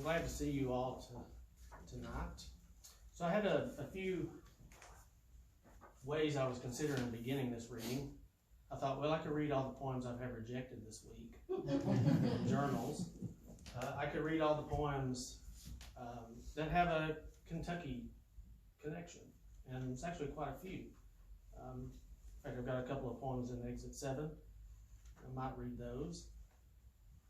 I'm glad to see you all tonight. So I had a few ways I was considering beginning this reading. I thought, well, I could read all the poems I've had rejected this week from journals. I could read all the poems that have a Kentucky connection, and it's actually quite a few. In fact, I've got a couple of poems in Exit 7. I might read those.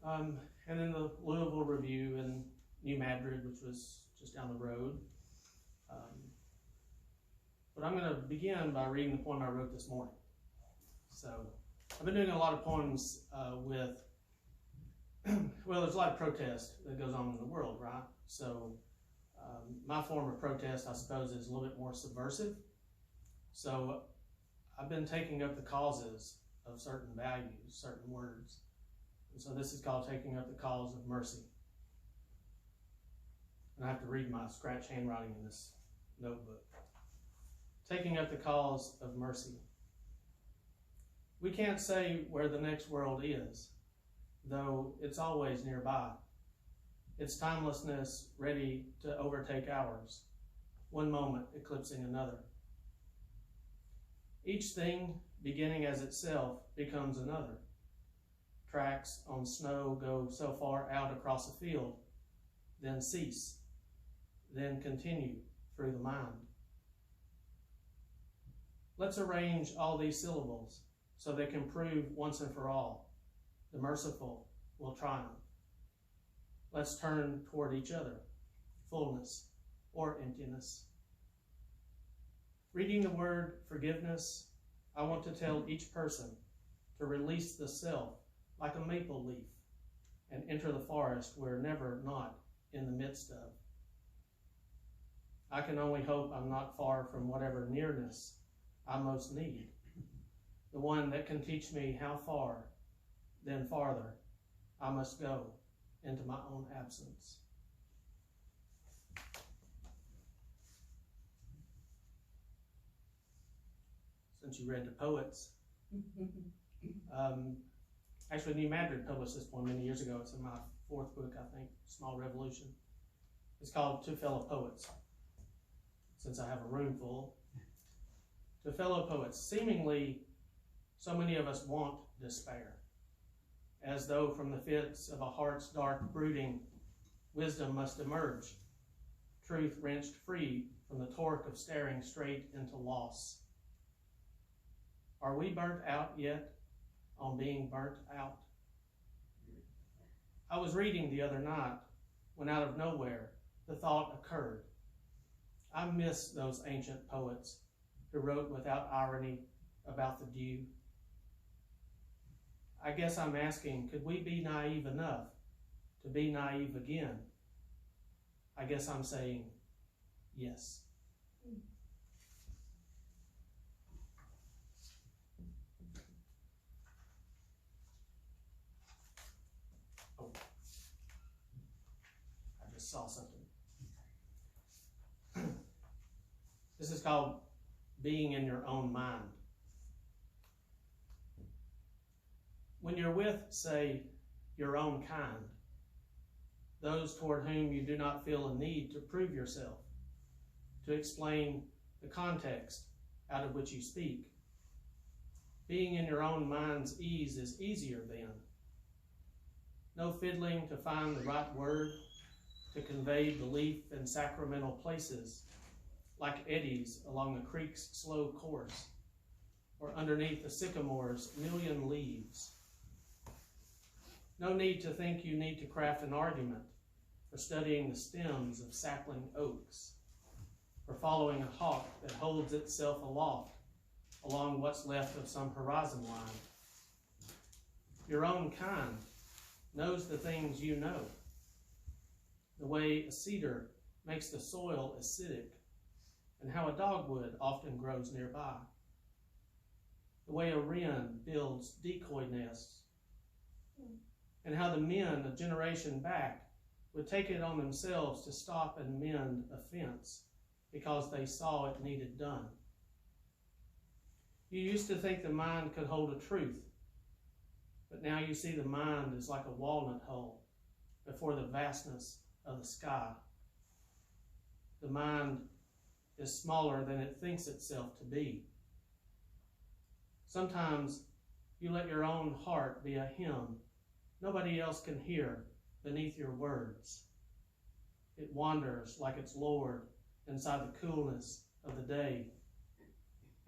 And then the Louisville Review and New Madrid, which was just down the road. But I'm going to begin by reading the poem I wrote this morning. So I've been doing a lot of poems with, well, there's a lot of protest that goes on in the world, right? So my form of protest, I suppose, is a little bit more subversive. So I've been taking up the causes of certain values, certain words. And so this is called Taking Up the Cause of Mercy. And I have to read my scratch handwriting in this notebook. Taking up the cause of mercy. We can't say where the next world is, though it's always nearby. Its timelessness ready to overtake ours, one moment eclipsing another. Each thing, beginning as itself, becomes another. Tracks on snow go so far out across a field, then cease, then continue through the mind. Let's arrange all these syllables so they can prove once and for all the merciful will triumph. Let's turn toward each other, fullness or emptiness. Reading the word forgiveness, I want to tell each person to release the self like a maple leaf and enter the forest we're never not in the midst of. I can only hope I'm not far from whatever nearness I most need, the one that can teach me how far, then farther, I must go into my own absence. Since you read the poets, actually New Madrid published this poem many years ago. It's in my 4th book, I think, Small Revolution. It's called To Fellow Poets, since I have a room full. To fellow poets, seemingly so many of us want despair, as though from the fits of a heart's dark brooding, wisdom must emerge, truth wrenched free from the torque of staring straight into loss. Are we burnt out yet on being burnt out? I was reading the other night when out of nowhere the thought occurred. I miss those ancient poets who wrote without irony about the dew. I guess I'm asking, could we be naive enough to be naive again? I guess I'm saying yes. Oh, I just saw something. This is called Being in Your Own Mind. When you're with, say, your own kind, those toward whom you do not feel a need to prove yourself, to explain the context out of which you speak, being in your own mind's ease is easier then. No fiddling to find the right word to convey belief in sacramental places, like eddies along a creek's slow course, or underneath the sycamore's million leaves. No need to think you need to craft an argument for studying the stems of sapling oaks, for following a hawk that holds itself aloft along what's left of some horizon line. Your own kind knows the things you know, the way a cedar makes the soil acidic, and how a dogwood often grows nearby, the way a wren builds decoy nests, and how the men a generation back would take it on themselves to stop and mend a fence because they saw it needed done. You used to think the mind could hold a truth, but now you see the mind is like a walnut hole before the vastness of the sky. The mind is smaller than it thinks itself to be. Sometimes you let your own heart be a hymn nobody else can hear beneath your words. It wanders like its Lord inside the coolness of the day.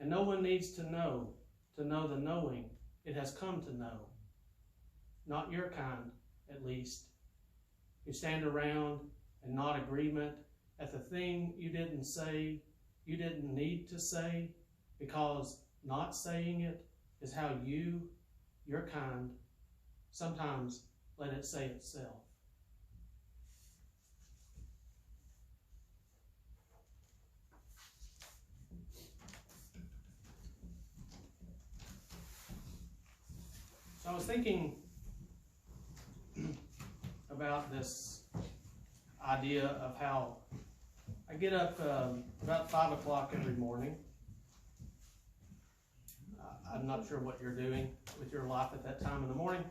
And no one needs to know the knowing it has come to know. Not your kind, at least, who stand around and nod agreement at the thing you didn't say, you didn't need to say, because not saying it is how you, your kind, sometimes let it say itself. So I was thinking about this idea of how I get up about 5 o'clock every morning. I'm not sure what you're doing with your life at that time in the morning.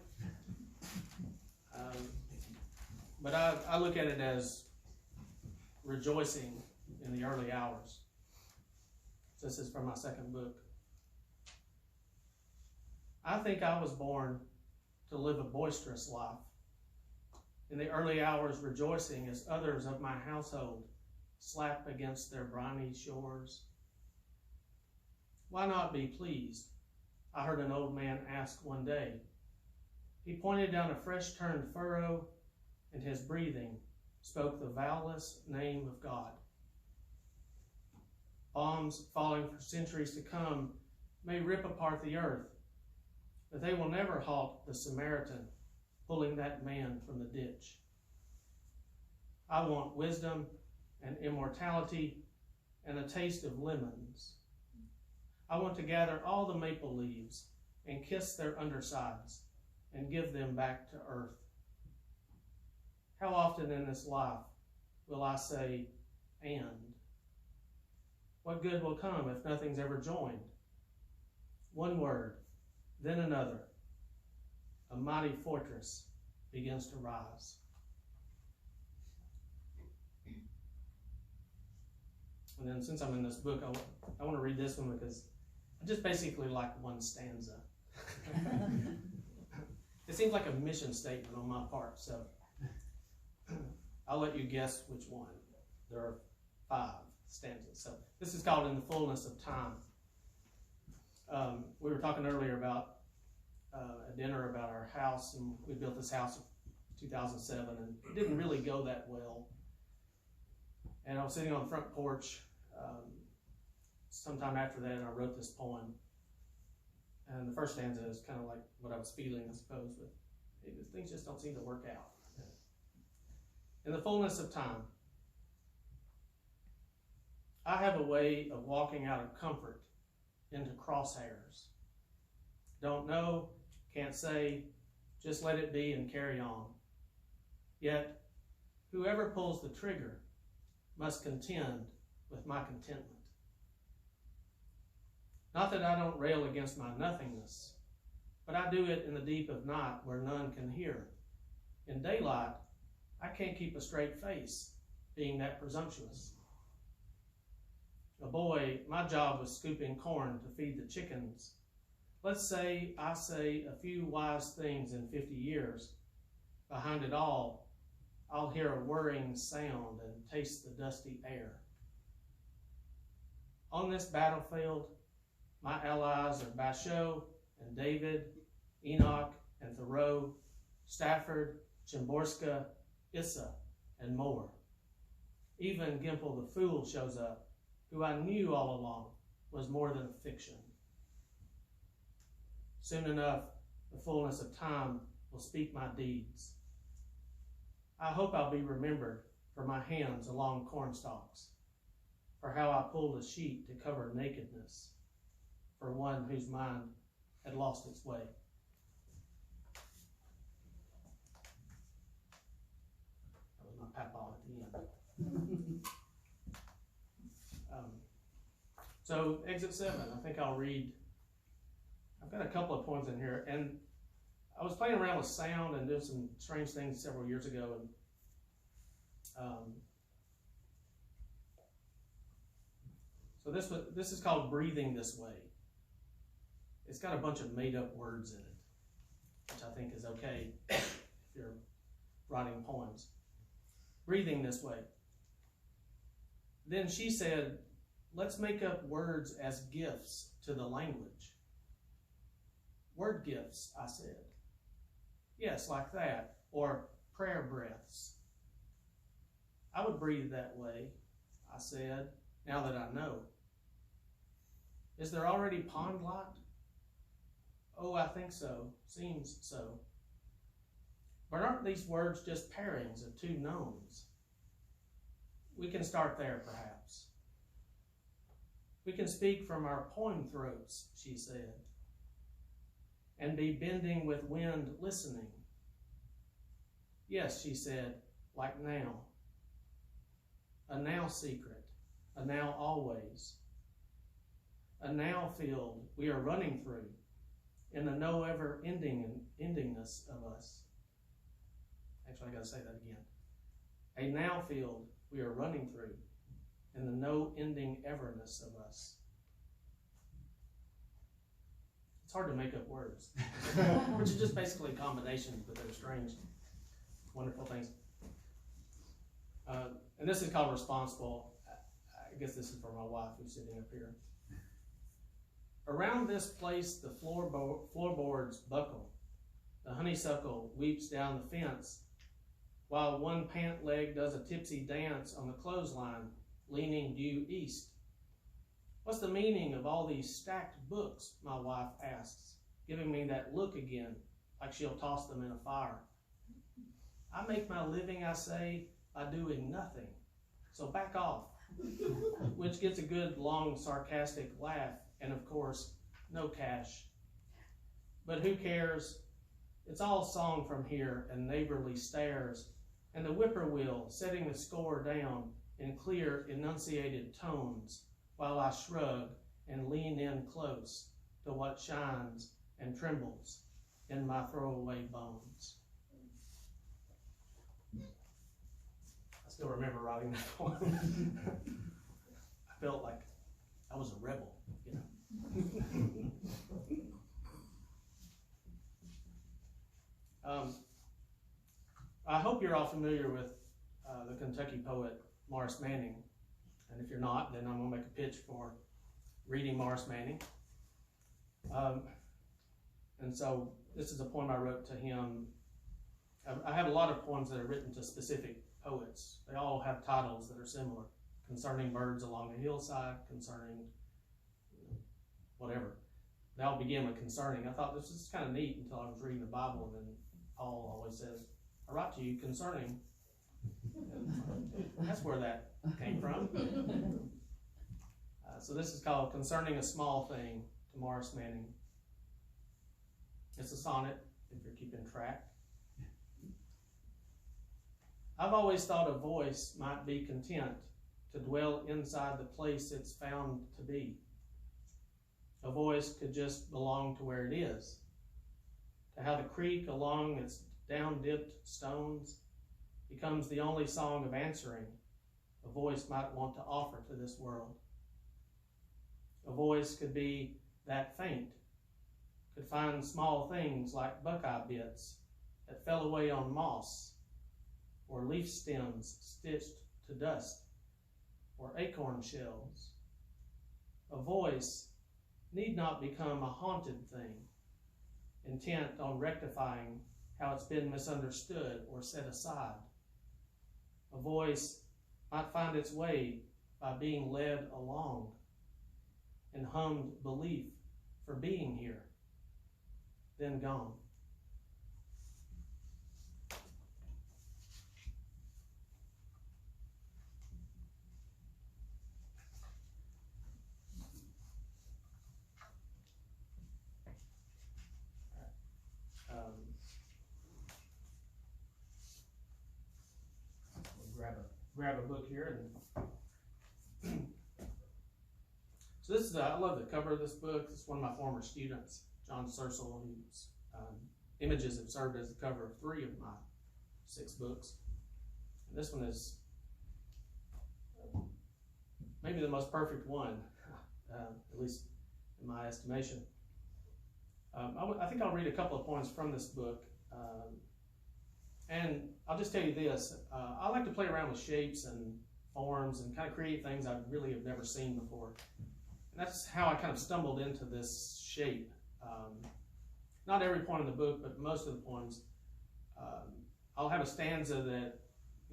But I look at it as rejoicing in the early hours. This is from my second book. I think I was born to live a boisterous life. In the early hours, rejoicing as others of my household slap against their briny shores. Why not be pleased? I heard an old man ask one day. He pointed down a fresh-turned furrow, and his breathing spoke the vowelless name of God. Bombs falling for centuries to come may rip apart the earth, but they will never halt the Samaritan pulling that man from the ditch. I want wisdom and immortality and a taste of lemons. I want to gather all the maple leaves and kiss their undersides and give them back to earth. How often in this life will I say, and? What good will come if nothing's ever joined? One word, then another. A mighty fortress begins to rise. And then since I'm in this book, I want to read this one because I just basically like one stanza. It seems like a mission statement on my part, so I'll let you guess which one. There are 5 stanzas. So this is called In the Fullness of Time. We were talking earlier about a dinner about our house, and we built this house in 2007, and it didn't really go that well. And I was sitting on the front porch sometime after that, and I wrote this poem. And the first stanza is kind of like what I was feeling, I suppose, but things just don't seem to work out. In the fullness of time, I have a way of walking out of comfort into crosshairs. Don't know, can't say, just let it be and carry on. Yet, whoever pulls the trigger must contend with my contentment. Not that I don't rail against my nothingness, but I do it in the deep of night where none can hear. In daylight, I can't keep a straight face, being that presumptuous. A boy, my job was scooping corn to feed the chickens. Let's say I say a few wise things in 50 years. Behind it all, I'll hear a whirring sound and taste the dusty air. On this battlefield, my allies are Basho and David, Enoch and Thoreau, Stafford, Chimborska, Issa, and more. Even Gimple the Fool shows up, who I knew all along was more than a fiction. Soon enough, the fullness of time will speak my deeds. I hope I'll be remembered for my hands along cornstalks, for how I pulled a sheet to cover nakedness, for one whose mind had lost its way. That was my papa at the end. So exit 7, I think I'll read. I've got a couple of poems in here, and I was playing around with sound and doing some strange things several years ago, and So this is called Breathing This Way. It's got a bunch of made-up words in it, which I think is okay if you're writing poems. Breathing This Way. Then she said, let's make up words as gifts to the language. Word gifts, I said. Yes, like that. Or prayer breaths. I would breathe that way, I said, now that I know. Is there already pond light? Oh, I think so. Seems so. But aren't these words just pairings of two knowns? We can start there, perhaps. We can speak from our poem throats, she said, and be bending with wind listening. Yes, she said, like now. A now secret, a now always. A now field we are running through in the no ever endingness of us. Actually, I gotta say that again. A now field we are running through in the no ending everness of us. It's hard to make up words, which is just basically combinations, but they're strange, wonderful things. And this is called Responsible. I guess this is for my wife who's sitting up here. Around this place, the floorboards buckle. The honeysuckle weeps down the fence, while one pant leg does a tipsy dance on the clothesline, leaning due east. What's the meaning of all these stacked books, my wife asks, giving me that look again, like she'll toss them in a fire. I make my living, I say, by doing nothing, so back off, which gets a good, long, sarcastic laugh, and of course, no cash. But who cares? It's all song from here and neighborly stares, and the whippoorwill setting the score down in clear, enunciated tones, while I shrug and lean in close to what shines and trembles in my throwaway bones. I still remember writing that poem. I felt like I was a rebel, you know. I hope you're all familiar with the Kentucky poet Morris Manning, and if you're not, then I'm going to make a pitch for reading Morris Manning. And so this is a poem I wrote to him. I have a lot of poems that are written to specific poets. They all have titles that are similar, concerning birds along a hillside, concerning whatever. They all begin with concerning. I thought this is kind of neat until I was reading the Bible, and then Paul always says, I write to you concerning. And that's where that came from. So this is called Concerning a Small Thing to Morris Manning. It's a sonnet, if you're keeping track. I've always thought a voice might be content to dwell inside the place it's found to be. A voice could just belong to where it is, to how the creek along its down-dipped stones becomes the only song of answering a voice might want to offer to this world. A voice could be that faint, could find small things like buckeye bits that fell away on moss, or leaf stems stitched to dust, or acorn shells. A voice need not become a haunted thing, intent on rectifying how it's been misunderstood or set aside. A voice might find its way by being led along and hummed belief for being here, then gone. Grab a book here. And so this is, I love the cover of this book. It's one of my former students, John Searcel, whose images have served as the cover of 3 of my 6 books. And this one is maybe the most perfect one, at least in my estimation. I think I'll read a couple of points from this book. And I'll just tell you this, I like to play around with shapes and forms and kind of create things I really have never seen before. And that's how I kind of stumbled into this shape. Not every point in the book, but most of the poems. I'll have a stanza that,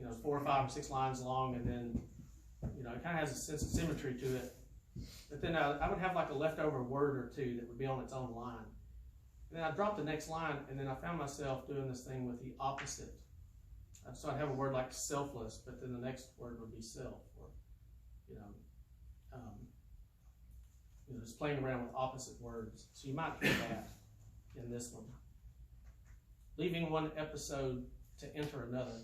is 4 or 5 or 6 lines long, and then, it kind of has a sense of symmetry to it. But then I would have like a leftover word or two that would be on its own line. And then I'd drop the next line, and then I found myself doing this thing with the opposite. So I'd have a word like selfless, but then the next word would be self, or, just playing around with opposite words. So you might hear that in this one. Leaving one episode to enter another.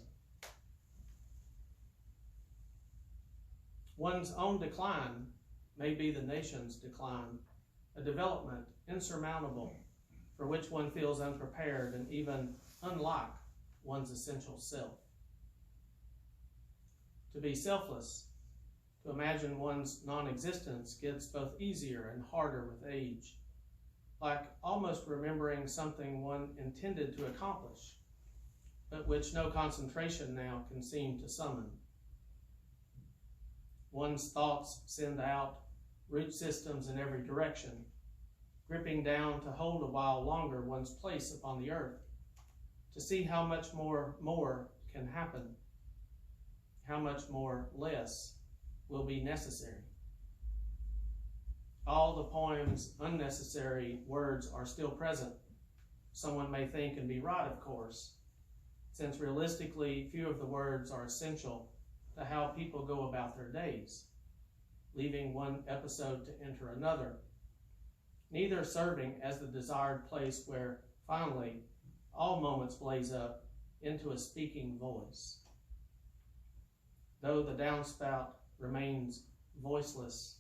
One's own decline may be the nation's decline, a development insurmountable for which one feels unprepared and even unlike one's essential self. To be selfless, to imagine one's non-existence gets both easier and harder with age, like almost remembering something one intended to accomplish, but which no concentration now can seem to summon. One's thoughts send out root systems in every direction, gripping down to hold a while longer one's place upon the earth, to see how much more can happen, how much more less will be necessary. All the poem's unnecessary words are still present. Someone may think and be right, of course, since realistically few of the words are essential to how people go about their days, leaving one episode to enter another, neither serving as the desired place where, finally, all moments blaze up into a speaking voice. Though the downspout remains voiceless,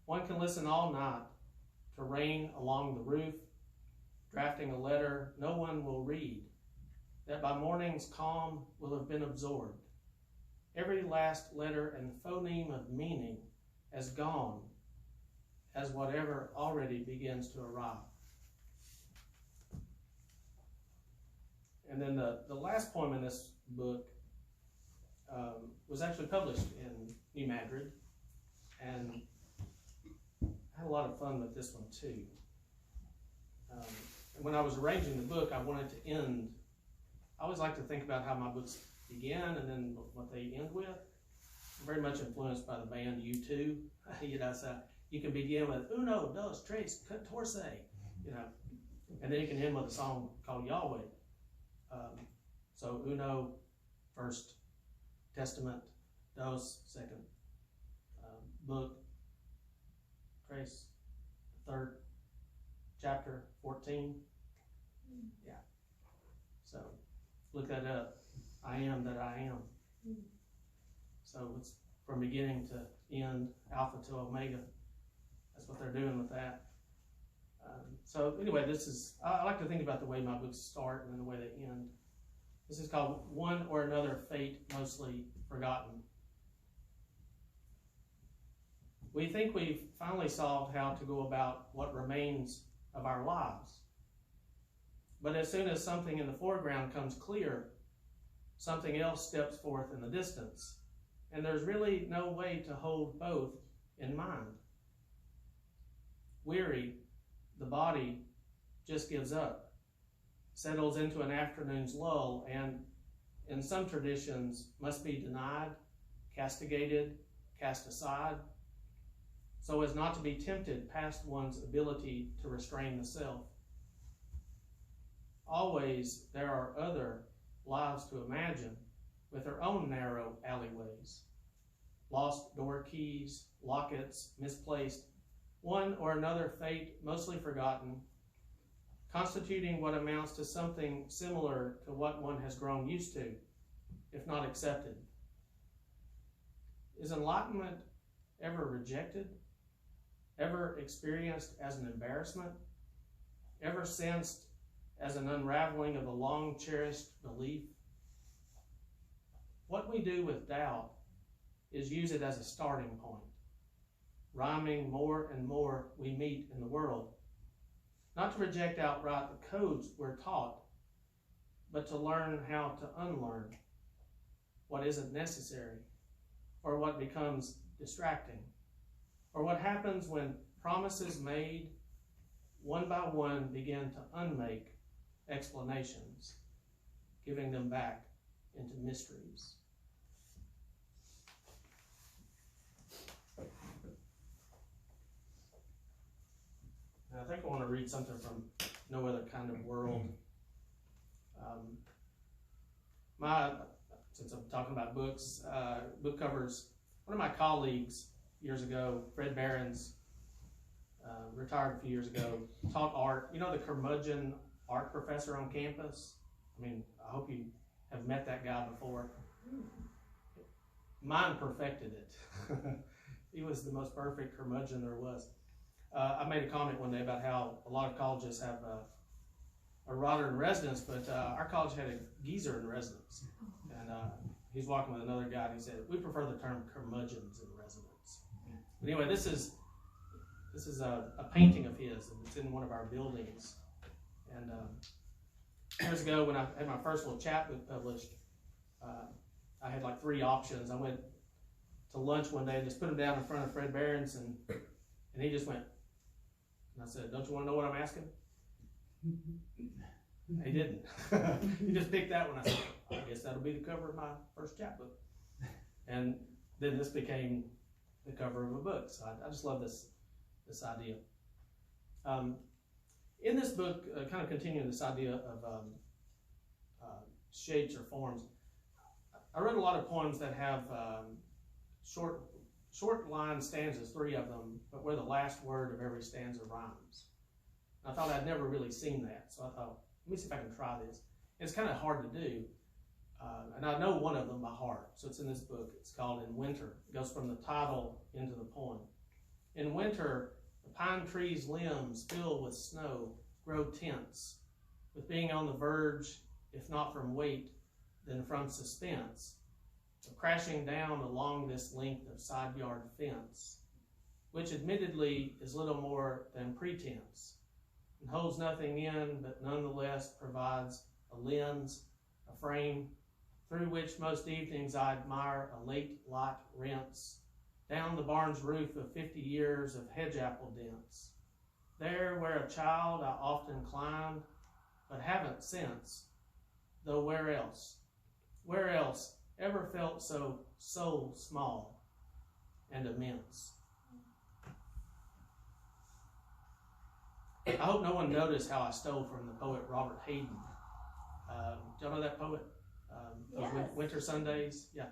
one can listen all night to rain along the roof, drafting a letter no one will read, that by morning's calm will have been absorbed. Every last letter and phoneme of meaning as gone as whatever already begins to arrive. And then the last poem in this book was actually published in New Madrid, and I had a lot of fun with this one too. And when I was arranging the book, I wanted to end. I always like to think about how my books begin and then what they end with. I'm very much influenced by the band U2. So you can begin with uno, dos, tres, catorce, and then you can end with a song called Yahweh. So uno, first testament, dos, second book, tres, third chapter, 14. Yeah. So look that up. I am that I am. So it's from beginning to end, alpha to omega. That's what they're doing with that. So anyway, I like to think about the way my books start and then the way they end. This is called One or Another Fate Mostly Forgotten. We think we've finally solved how to go about what remains of our lives. But as soon as something in the foreground comes clear, something else steps forth in the distance. And there's really no way to hold both in mind. Weary, the body just gives up, settles into an afternoon's lull, and in some traditions must be denied, castigated, cast aside, so as not to be tempted past one's ability to restrain the self. Always there are other lives to imagine with their own narrow alleyways, lost door keys, lockets misplaced, one or another fate mostly forgotten, constituting what amounts to something similar to what one has grown used to, if not accepted. Is enlightenment ever rejected? Ever experienced as an embarrassment? Ever sensed as an unraveling of a long-cherished belief? What we do with doubt is use it as a starting point, rhyming more and more we meet in the world, not to reject outright the codes we're taught, but to learn how to unlearn what isn't necessary, or what becomes distracting, or what happens when promises made one by one begin to unmake explanations, giving them back into mysteries. Now, I think I want to read something from No Other Kind of World. Since I'm talking about books, book covers, one of my colleagues years ago, Fred Barron's, retired a few years ago, taught art. You know the curmudgeon art professor on campus? I mean, I hope you have met that guy before. Mine perfected it. He was the most perfect curmudgeon there was. I made a comment one day about how a lot of colleges have a rotter in residence, but our college had a geezer in residence. And he's walking with another guy, and he said, we prefer the term curmudgeons in residence. But anyway, this is a painting of his, and it's in one of our buildings. And years ago, when I had my first little chapbook published, I had like 3 options. I went to lunch one day and just put them down in front of Fred Barron's, and he just went, and I said, don't you want to know what I'm asking? He didn't. He just picked that one. I said, I guess that'll be the cover of my first chapbook. And then this became the cover of a book. So I just love this idea. In this book, kind of continuing this idea of shapes or forms, I read a lot of poems that have short line stanzas, 3 of them, but where the last word of every stanza rhymes. I thought I'd never really seen that, so I thought, let me see if I can try this. It's kind of hard to do, and I know one of them by heart, so it's in this book. It's called In Winter. It goes from the title into the poem. In winter, the pine tree's limbs filled with snow grow tense, with being on the verge, if not from weight, then from suspense, of crashing down along this length of side yard fence, which admittedly is little more than pretense, and holds nothing in, but nonetheless provides a lens, a frame, through which most evenings I admire a late light rinse down the barn's roof of 50 years of hedge apple dents. There where a child I often climbed, but haven't since, though where else ever felt so small and immense? I hope no one noticed how I stole from the poet Robert Hayden. Do y'all know that poet? Yes. Winter Sundays? Yeah.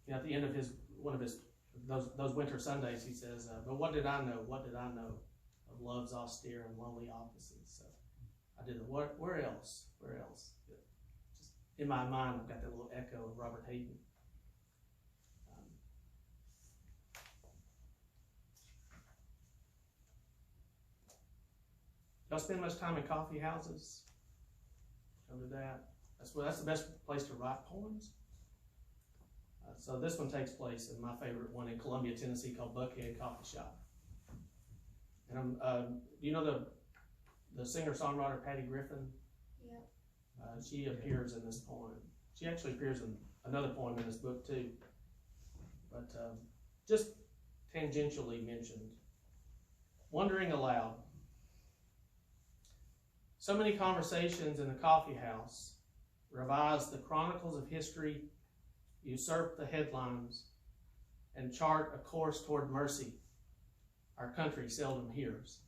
At the end of those winter Sundays, he says, but what did I know of love's austere and lonely offices? So I did the where else? Just in my mind, I've got that little echo of Robert Hayden. Y'all spend much time in coffee houses? Don't do that. That's the best place to write poems. So this one takes place in my favorite one in Columbia, Tennessee, called Buckhead Coffee Shop. And do you know the singer-songwriter Patty Griffin? Yep. She appears in this poem. She actually appears in another poem in this book too, but just tangentially mentioned. Wondering aloud. So many conversations in the coffee house revise the chronicles of history, usurp the headlines, and chart a course toward mercy our country seldom hears.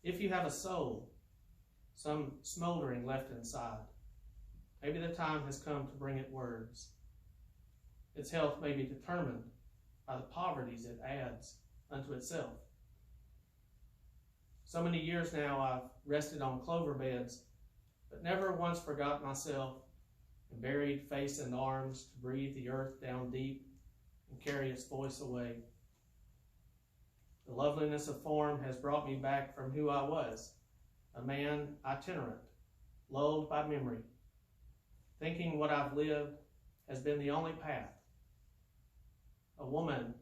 If you have a soul, some smoldering left inside, maybe the time has come to bring it words. Its health may be determined by the poverties it adds unto itself. So many years now I've rested on clover beds, but never once forgot myself and buried face and arms to breathe the earth down deep and carry its voice away. The loveliness of form has brought me back from who I was, a man itinerant, lulled by memory, thinking what I've lived has been the only path. A woman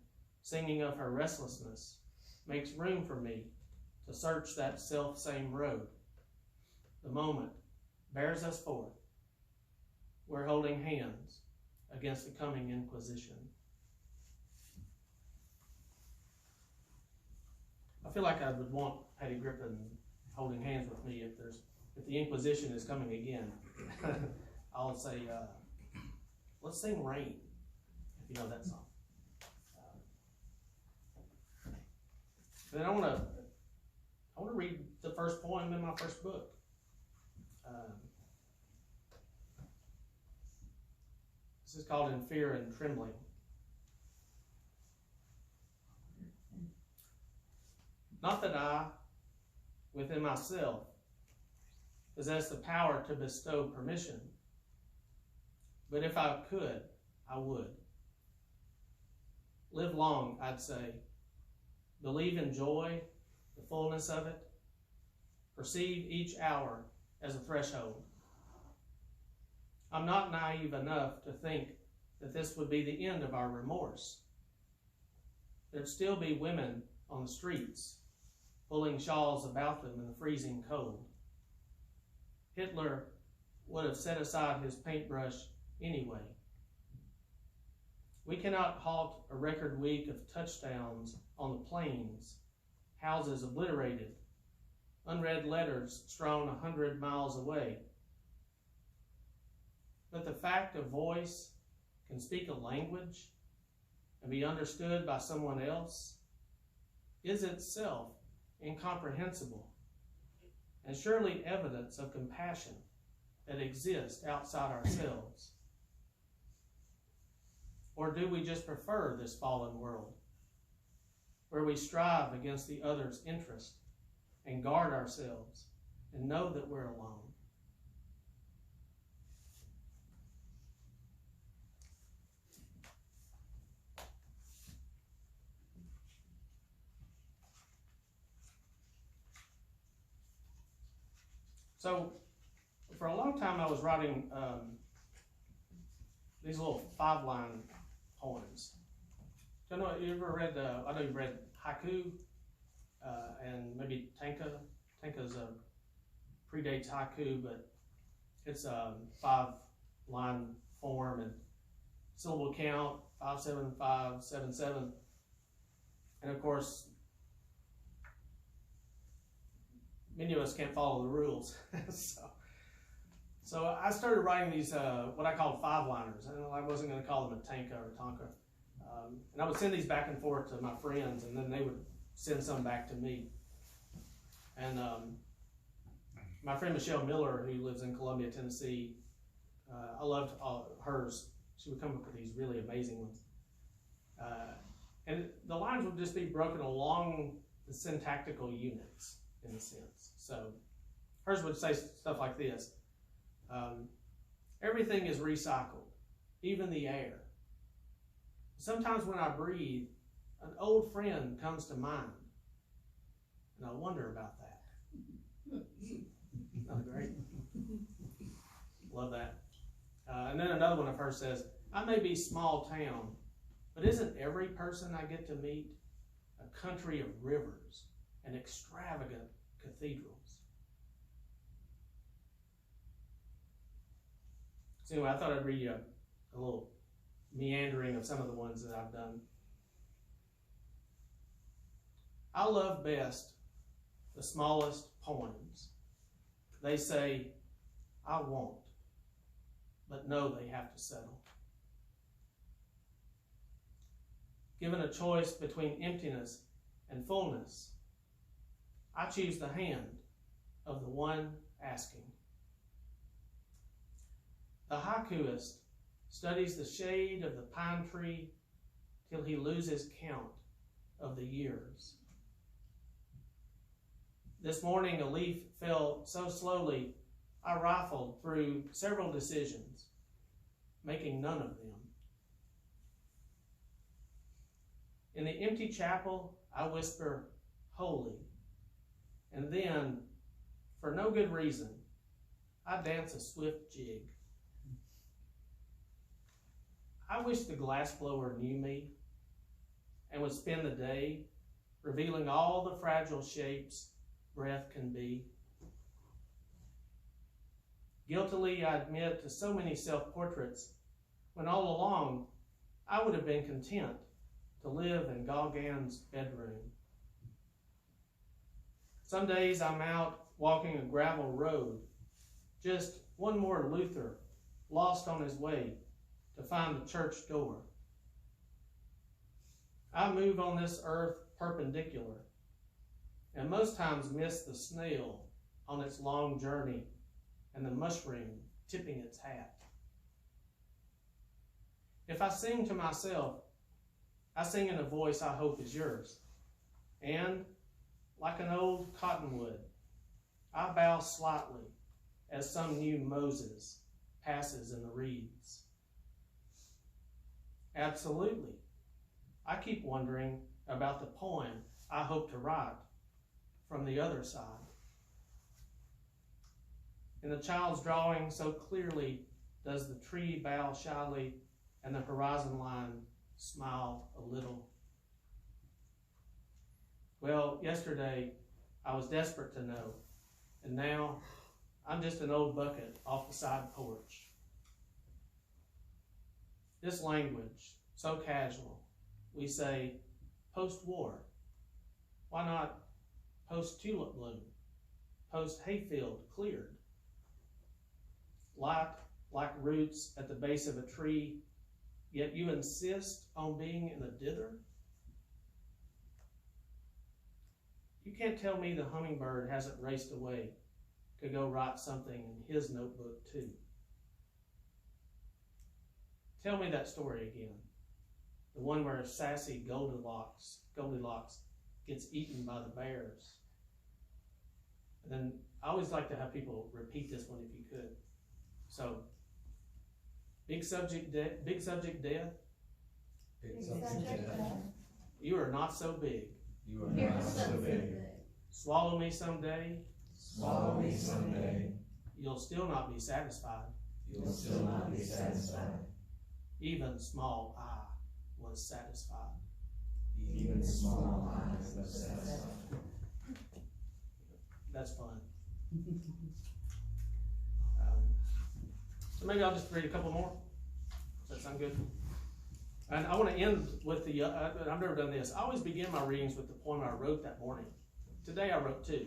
singing of her restlessness makes room for me to search that self-same road. The moment bears us forth. We're holding hands against the coming Inquisition. I feel like I would want Patty Griffin holding hands with me if the Inquisition is coming again. I'll say, let's sing Rain, if you know that song. And then I want to read the first poem in my first book. This is called In Fear and Trembling. Not that I, within myself, possess the power to bestow permission, but if I could, I would. Live long, I'd say. Believe in joy, the fullness of it. Perceive each hour as a threshold. I'm not naive enough to think that this would be the end of our remorse. There'd still be women on the streets, pulling shawls about them in the freezing cold. Hitler would have set aside his paintbrush anyway. We cannot halt a record week of touchdowns on the plains, houses obliterated, unread letters strewn 100 miles away. But the fact a voice can speak a language and be understood by someone else is itself incomprehensible, and surely evidence of compassion that exists outside ourselves. Or do we just prefer this fallen world, where we strive against the other's interest and guard ourselves and know that we're alone? So, for a long time I was writing these little 5-line poems. You ever read, I know you've read haiku, and maybe tanka. Tanka's predates haiku, but it's a 5-line form and syllable count, 5, 7, 5, 7, 7. And of course, many of us can't follow the rules. So I started writing these, what I called 5-liners. And I wasn't going to call them a tanka or tonka. And I would send these back and forth to my friends, and then they would send some back to me. And my friend Michelle Miller, who lives in Columbia, Tennessee, I loved hers. She would come up with these really amazing ones. And the lines would just be broken along the syntactical units, in a sense. So hers would say stuff like this. Everything is recycled, even the air. Sometimes when I breathe, an old friend comes to mind, and I wonder about that. Not great? Love that. And then another one of hers says, I may be small town, but isn't every person I get to meet a country of rivers and extravagant cathedrals? So anyway, I thought I'd read you a little meandering of some of the ones that I've done. I love best the smallest poems. They say, I won't, but know they have to settle. Given a choice between emptiness and fullness, I choose the hand of the one asking. The haikuist studies the shade of the pine tree till he loses count of the years. This morning a leaf fell so slowly I rifled through several decisions, making none of them. In the empty chapel I whisper, holy, and then, for no good reason, I dance a swift jig. I wish the glassblower knew me and would spend the day revealing all the fragile shapes breath can be. Guiltily I admit to so many self-portraits when all along I would have been content to live in Gauguin's bedroom. Some days I'm out walking a gravel road, just one more Luther lost on his way to find the church door. I move on this earth perpendicular, and most times miss the snail on its long journey and the mushroom tipping its hat. If I sing to myself, I sing in a voice I hope is yours, and like an old cottonwood, I bow slightly as some new Moses passes in the reeds. Absolutely. I keep wondering about the poem I hope to write from the other side. In the child's drawing, so clearly does the tree bow shyly and the horizon line smile a little. Well, yesterday I was desperate to know, and now I'm just an old bucket off the side porch. This language, so casual, we say post-war. Why not post-tulip bloom, post-hayfield cleared? Light like roots at the base of a tree, yet you insist on being in the dither? You can't tell me the hummingbird hasn't raced away to go write something in his notebook too. Tell me that story again. The one where sassy Goldilocks gets eaten by the bears. And then I always like to have people repeat this one if you could. So, big subject death. Big subject death. You are not so big. You are not so big. Swallow me someday. Swallow me someday. You'll still not be satisfied. You'll still not be satisfied. Even small I was satisfied. Even small eyes was satisfied. That's fun. So maybe I'll just read a couple more. Does that sound good? And I want to end with the, I've never done this. I always begin my readings with the poem I wrote that morning. Today I wrote two.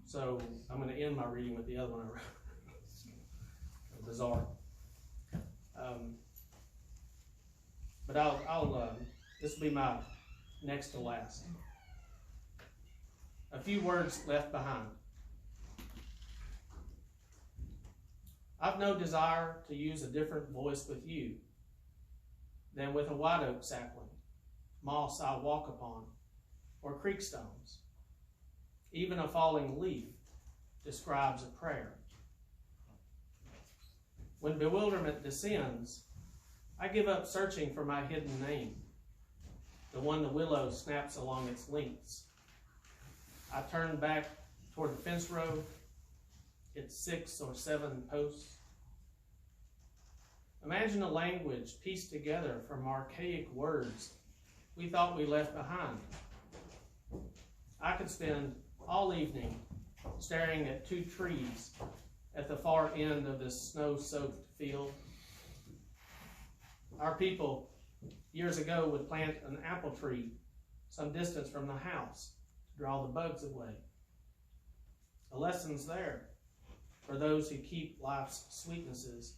So I'm going to end my reading with the other one I wrote. Bizarre. But I'll this will be my next to last. A few words left behind. I've no desire to use a different voice with you than with a white oak sapling, moss I walk upon, or creek stones. Even a falling leaf describes a prayer. When bewilderment descends, I give up searching for my hidden name, the one the willow snaps along its lengths. I turn back toward the fence row, its 6 or 7 posts. Imagine a language pieced together from archaic words we thought we left behind. I could spend all evening staring at 2 trees at the far end of this snow-soaked field. Our people years ago would plant an apple tree some distance from the house to draw the bugs away. A lesson's there for those who keep life's sweetnesses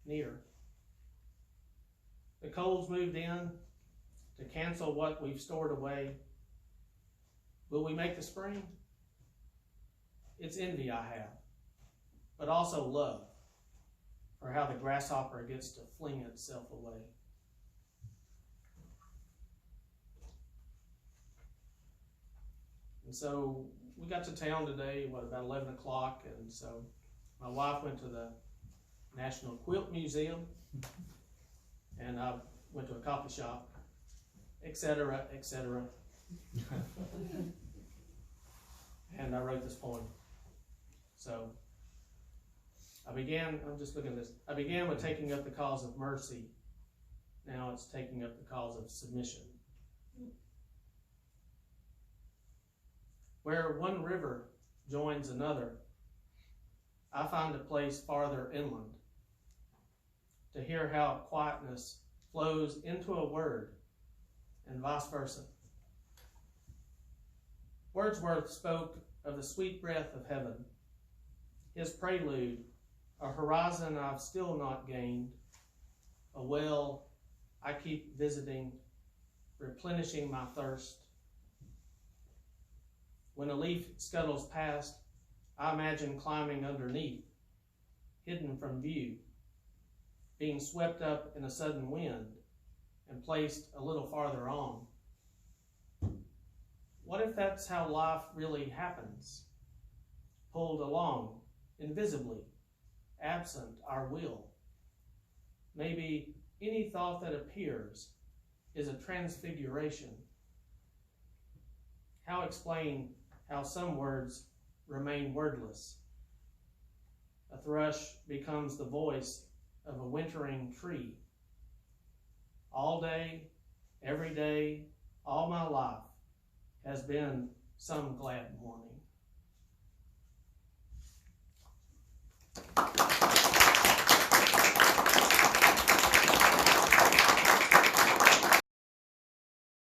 near. The cold's moved in to cancel what we've stored away. Will we make the spring? It's envy I have, but also love for how the grasshopper gets to fling itself away. And so we got to town today, about 11 o'clock, and so my wife went to the National Quilt Museum, and I went to a coffee shop, etc., etc. And I wrote this poem. So I'm just looking at this. I began with taking up the cause of mercy Now it's taking up the cause of submission. Where one river joins another, I find a place farther inland to hear how quietness flows into a word and vice versa. Wordsworth spoke of the sweet breath of heaven, his prelude, a horizon I've still not gained, a well I keep visiting, replenishing my thirst. When a leaf scuttles past, I imagine climbing underneath, hidden from view, being swept up in a sudden wind and placed a little farther on. What if that's how life really happens? Pulled along, invisibly, absent our will. Maybe any thought that appears is a transfiguration. How explain how some words remain wordless? A thrush becomes the voice of a wintering tree. All day, every day, all my life has been some glad morning.